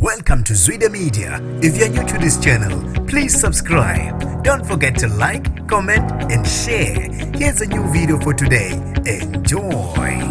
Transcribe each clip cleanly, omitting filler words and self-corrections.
Welcome to Zwida Media. If you're new to this channel, please subscribe. Don't forget to like, comment and share. Here's a new video for today. Enjoy.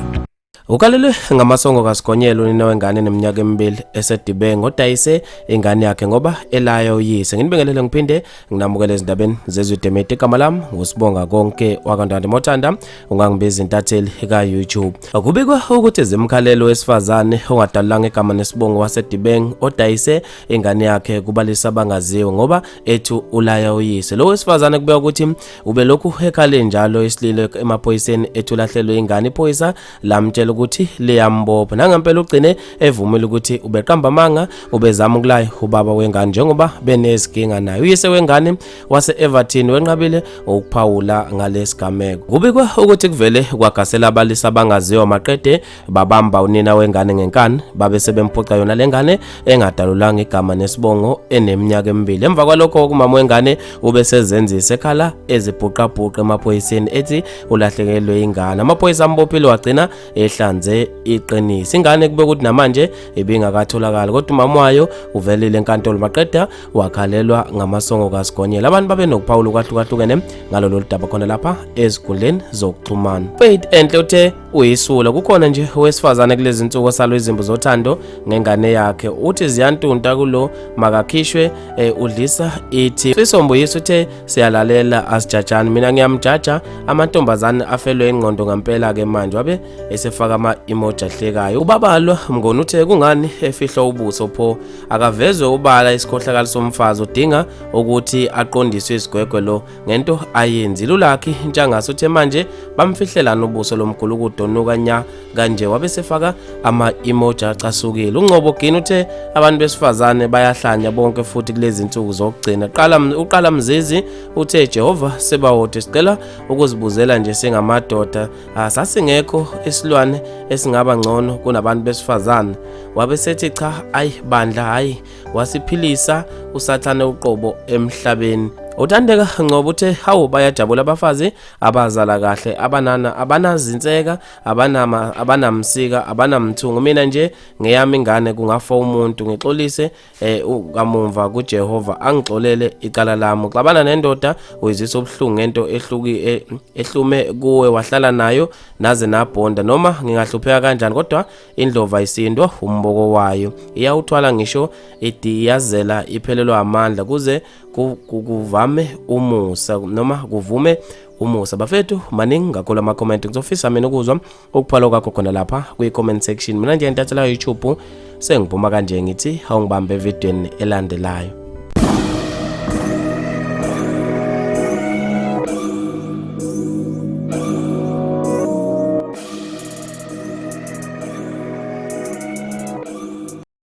Ukalelwe ngamasongo kaSigonyela unina wengane neminyaka emibili esedibenge odayise ingane yakhe ngoba elaya uyise. Nginibingelele ngiphinde nginamukele izindabeni zezwide media. Igama lami ngusibonga konke wakandandi Mothanda, ungangibiza intatheli ka YouTube. Kubikwa ukuthi ezemkhalelo wesifazane ongadalanga igama nesibongo wasedibenge odayise ingane yakhe kubalisa bangaziwe ngoba ethu ulaya uyise. Lo wesifazane kubeka ukuthi ube lokhu ekhale njalo esilile emaphoyiseni ethu lahlelwe ingane. Iphoyisa lamtshela ukuthi liyambopha nangempela ugcine evumile ukuthi ubeqamba amanga ubezama ukulaya ubaba wengane njengoba benezinkinga naye. Uyise wengane wase Everton wenqabile ukuphawula ngalesigameko. Kubikwa ukuthi kuvele kwagasela abalisa bangaziwa maqede babamba unina wengane ngenkani babe sebemphoqa yona lengane engadalulanga igama nesibongo eneminyaka emibili. Emva kwalokho umama wengane ubesezenzisa ekhala ezibhuqabhuqa emaphoyiseni ethi ulahlekelwe ingane. Amaphoyisa ambophile wagcina ehlanze iqinisa. Ingane kube ukuthi namanje ibingakatholakala kodwa umama wayo uvelile enkantolo maqeda wakhalelwa ngamasongo kaSigonyela. Abantu babe nokuphawula kwahlukahlukene ngalolu daba khona lapha ezikundleni zokuxhumana. Faith Enhle uthe uyisula kukhona nje owesifazane kulezi insuku osalwe izimbo zothando ngengane yakhe. Uthi ziyantunta kulo makakhishwe udlisa ithi Sisombuyisa uthe siyalalela asijajani. Mina ngiyamjaja amantombazane afelwe ingqondo ngempela ke manje wabe esefaka ama-emoji ahlekayo. Ubabalwa Mngoni uthe kungani efihla ubuso pho akavezwe ubala isikhohlakalo somfazi udinga ukuthi aqondiswe isigwegwe lo ngento ayenzi. Lulakhi Ntshangase uthe manje bamfihlelana ubuso lomkhulu kudonuka nya kanje wabe sefaka ama-emoji acasukile. uNgcobo Gini uthe abantu besifazane bayahlanya bonke futhi kulezi insuku zokugcina. Uqala Mzizi uthe Jehova sebawode sicela ukuzibuzela nje singamadoda sasingekho isilwane esingaba ngcono kunabantu besifazane. Wabe sethi cha bandla hayi wasiphilisa usathane uqobo emhlabeni. Uthandeka Ngcobo uthe hawu bayajabula abafazi abazala kahle abanana abanazinseka abanamsika abanamthungu. Mina nje ngeyami ingane kungafa umuntu ngixolise kamumva kuJehova angixolele icala lami. Xabana nendoda uyizisa obuhlungu ngento ehlume kuwe wahlala nayo naze nabhonda noma ngingahlupheka kanjani kodwa indlova isindwa umboko wayo iyawuthwala ngisho idiyazela iphelelwa amandla kuze kuvame umusa noma kuvume umusa. Bafethu maningi ngakho ama comment ngizofisa mina ukuzwa ukuphala kwakho khona lapha kwi comment section. Mina nje intathela YouTube sengiphuma kanje ngithi awungibambe evidweni elandelayo.